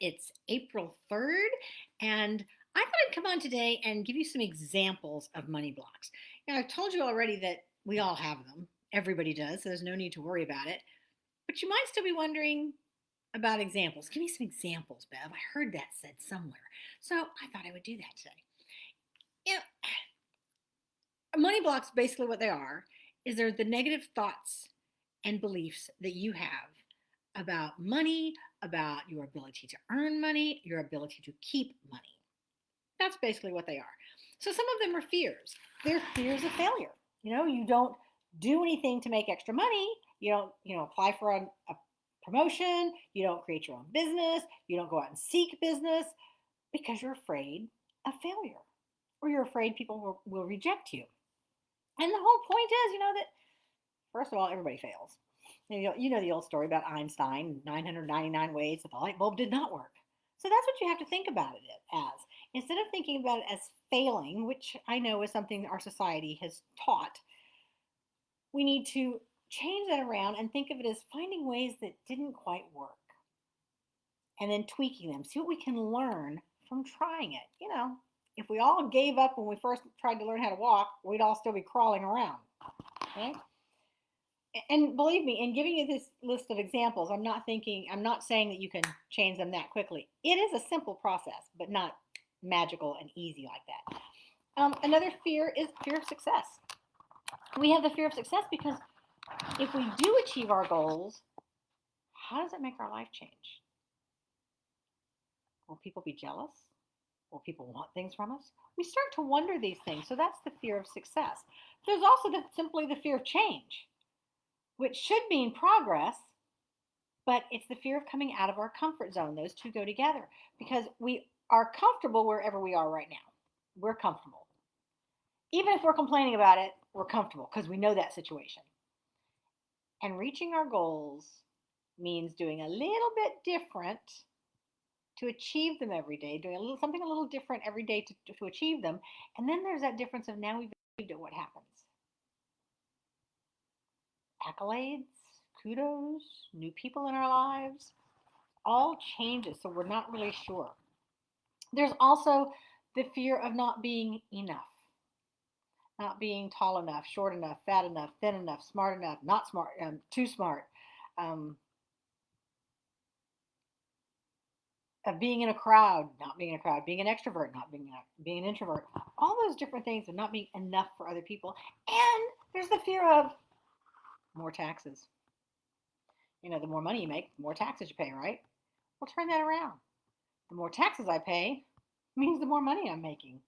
It's April 3rd, and I thought I'd come on today and give you some examples of money blocks. I've told you already that we all have them. Everybody does, so there's no need to worry about it. But you might still be wondering about examples. Give me some examples, Bev. I heard that said somewhere. So I thought I would do that today. You know, Money blocks, basically what they are, is they're the negative thoughts and beliefs that you have about money, about your ability to earn money, your ability to keep money. That's basically what they are. So some of them are fears. They're fears of failure. You don't do anything to make extra money. You don't, apply for a promotion. You don't create your own business. You don't go out and seek business because you're afraid of failure or you're afraid people will reject you. And the whole point is, that first of all, everybody fails. You know the old story about Einstein, 999 ways that the light bulb did not work. So that's what you have to think about it as. Instead of thinking about it as failing, which I know is something our society has taught, we need to change that around and think of it as finding ways that didn't quite work and then tweaking them. See what we can learn from trying it. If we all gave up when we first tried to learn how to walk, we'd all still be crawling around. Okay? And believe me, in giving you this list of examples, I'm not saying that you can change them that quickly. It is a simple process, but not magical and easy like that. Another fear is fear of success. We have the fear of success because if we do achieve our goals, how does it make our life change? Will people be jealous? Will people want things from us? We start to wonder these things. So that's the fear of success. There's also simply the fear of change, which should mean progress, but it's the fear of coming out of our comfort zone. Those two go together because we are comfortable wherever we are right now. We're comfortable. Even if we're complaining about it, we're comfortable because we know that situation. And reaching our goals means doing a little bit different to achieve them every day, doing something a little different every day to achieve them. And then there's that difference of now we've achieved it, what happens? Accolades, kudos, new people in our lives, all changes, so we're not really sure. There's also the fear of not being enough, not being tall enough, short enough, fat enough, thin enough, smart enough, not smart, too smart, um, of being in a crowd, not being in a crowd, being an extrovert, not being an introvert, all those different things of not being enough for other people. And there's the fear of more taxes. The more money you make, the more taxes you pay, right? We'll turn that around. The more taxes I pay means the more money I'm making.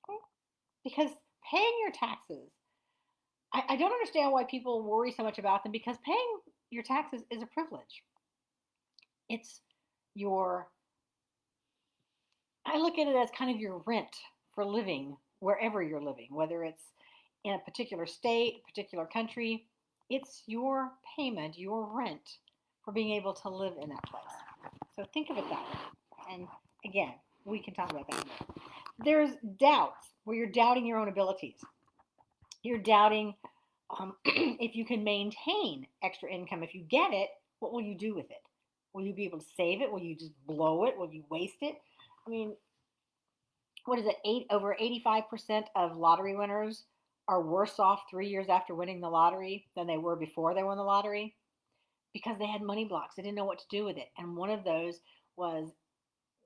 Okay? Because paying your taxes, I don't understand why people worry so much about them because paying your taxes is a privilege. It's your, I look at it as kind of your rent for living wherever you're living, whether it's in a particular state, a particular country. It's your payment, your rent for being able to live in that place. So think of it that way. And again, we can talk about that more. There's doubts where you're doubting your own abilities. You're doubting if you can maintain extra income. If you get it, what will you do with it? Will you be able to save it? Will you just blow it? Will you waste it? I mean, what is it? Over 85% of lottery winners are worse off 3 years after winning the lottery than they were before they won the lottery because they had money blocks. They didn't know what to do with it. And one of those was,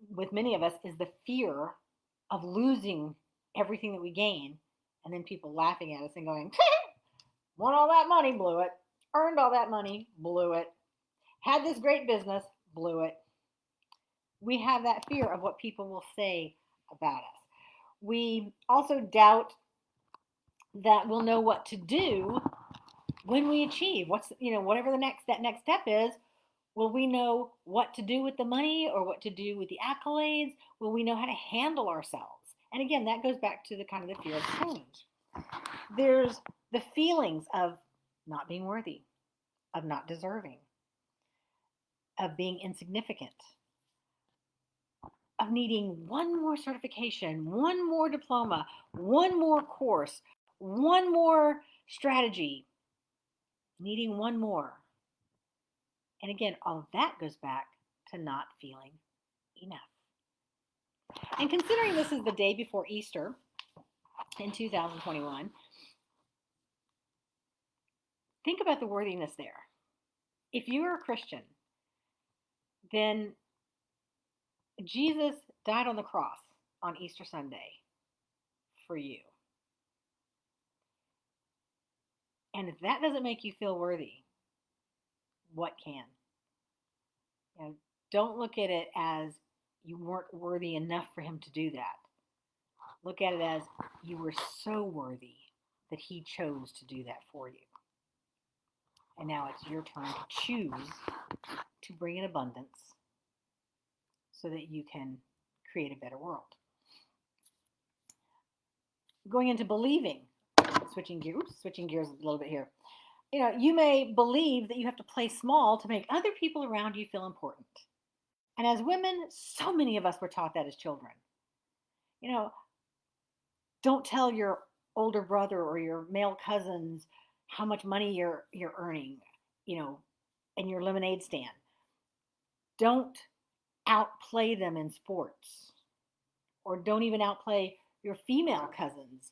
with many of us, is the fear of losing everything that we gain and then people laughing at us and going, won all that money, blew it. Earned all that money, blew it. Had this great business, blew it. We have that fear of what people will say about us. We also doubt that we'll know what to do when we achieve whatever that next step is. Will we know what to do with the money or what to do with the accolades? Will we know how to handle ourselves? And again, that goes back to the kind of the fear of change. There's the feelings of not being worthy, of not deserving, of being insignificant, of needing one more certification, one more diploma, one more course, one more strategy, needing one more. And again, all of that goes back to not feeling enough. And considering this is the day before Easter in 2021, think about the worthiness there. If you are a Christian, then Jesus died on the cross on Easter Sunday for you. And if that doesn't make you feel worthy, what can? Don't look at it as you weren't worthy enough for him to do that. Look at it as you were so worthy that he chose to do that for you. And now it's your turn to choose to bring in abundance so that you can create a better world. Going into believing, switching gears a little bit here. You may believe that you have to play small to make other people around you feel important. And as women, so many of us were taught that as children. Don't tell your older brother or your male cousins how much money you're earning, in your lemonade stand. Don't outplay them in sports, or don't even outplay your female cousins.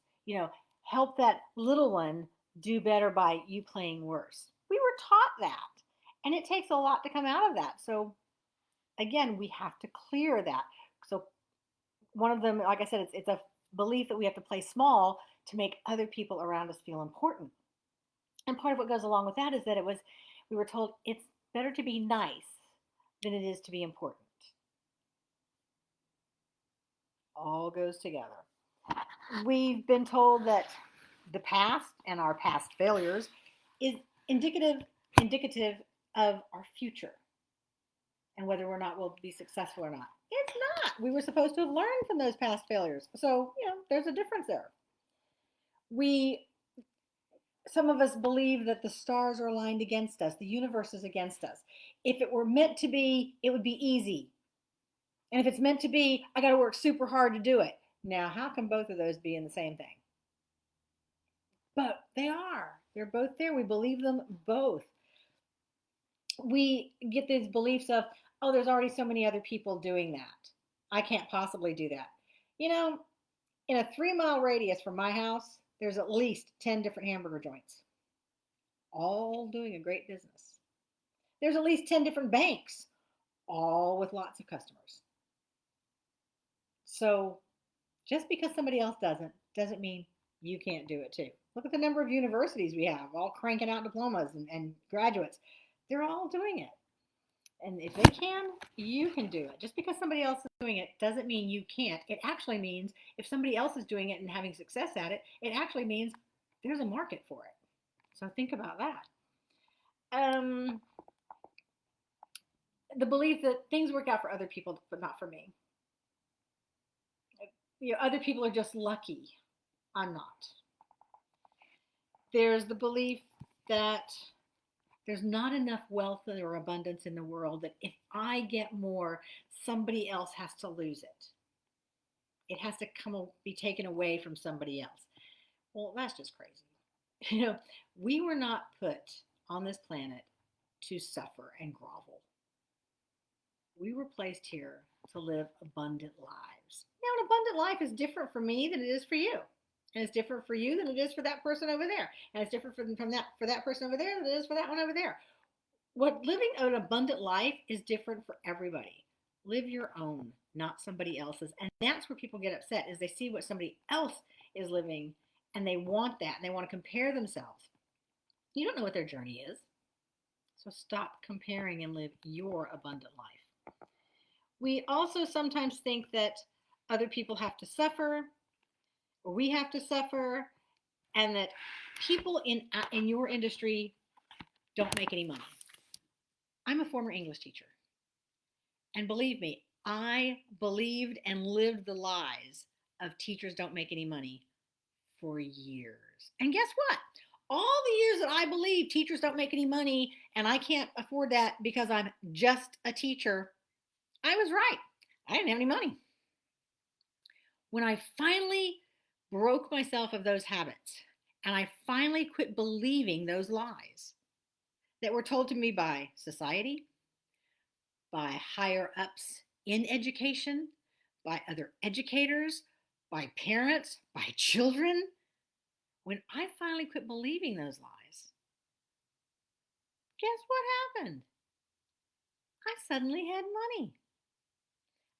Help that little one do better by you playing worse. We were taught that, and it takes a lot to come out of that. So again, we have to clear that. So one of them, like I said, it's a belief that we have to play small to make other people around us feel important. And part of what goes along with that is that we were told it's better to be nice than it is to be important. All goes together. We've been told that the past and our past failures is indicative of our future and whether or not we'll be successful or not. It's not. We were supposed to have learned from those past failures. So, there's a difference there. Some of us believe that the stars are aligned against us. The universe is against us. If it were meant to be, it would be easy. And if it's meant to be, I got to work super hard to do it. Now, how can both of those be in the same thing? But they are. They're both there. We believe them both. We get these beliefs of, oh, there's already so many other people doing that. I can't possibly do that. In a 3-mile radius from my house, there's at least 10 different hamburger joints, all doing a great business. There's at least 10 different banks, all with lots of customers. So just because somebody else doesn't mean you can't do it too. Look at the number of universities we have, all cranking out diplomas and graduates. They're all doing it. And if they can, you can do it. Just because somebody else is doing it doesn't mean you can't. It actually means if somebody else is doing it and having success at it, it actually means there's a market for it. So think about that. The belief that things work out for other people, but not for me. Other people are just lucky. I'm not. There's the belief that there's not enough wealth or abundance in the world, that if I get more, somebody else has to lose it. It has to be taken away from somebody else. Well, that's just crazy. We were not put on this planet to suffer and grovel. We were placed here to live abundant lives. Now, an abundant life is different for me than it is for you. And it's different for you than it is for that person over there. And it's different for that person over there than it is for that one over there. What living an abundant life is different for everybody. Live your own, not somebody else's. And that's where people get upset, is they see what somebody else is living and they want that and they want to compare themselves. You don't know what their journey is. So stop comparing and live your abundant life. We also sometimes think that other people have to suffer, or we have to suffer, and that people in your industry don't make any money. I'm a former English teacher. And believe me, I believed and lived the lies of teachers don't make any money for years. And guess what? All the years that I believed teachers don't make any money and I can't afford that because I'm just a teacher, I was right. I didn't have any money. When I finally broke myself of those habits and I finally quit believing those lies that were told to me by society, by higher ups in education, by other educators, by parents, by children. When I finally quit believing those lies, guess what happened? I suddenly had money.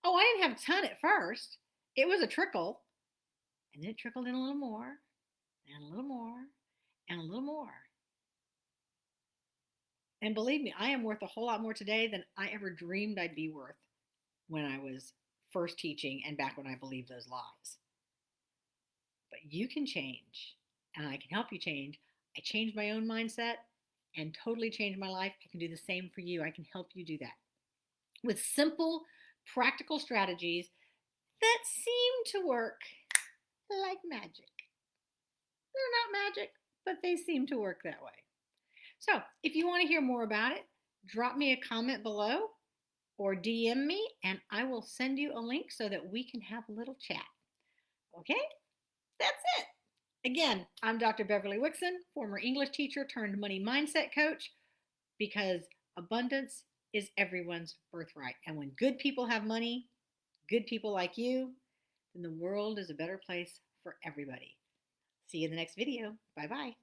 Oh, I didn't have a ton at first. It was a trickle, and then it trickled in a little more, and a little more, and a little more. And believe me, I am worth a whole lot more today than I ever dreamed I'd be worth when I was first teaching and back when I believed those lies. But you can change, and I can help you change. I changed my own mindset and totally changed my life. I can do the same for you. I can help you do that with simple, practical strategies that seem to work like magic. They're not magic, but they seem to work that way. So, if you want to hear more about it, drop me a comment below or DM me, and I will send you a link so that we can have a little chat. Okay? That's it. Again, I'm Dr. Beverly Wixon, former English teacher turned money mindset coach, because abundance is everyone's birthright. And when good people have money, good people like you, then the world is a better place for everybody. See you in the next video. Bye-bye.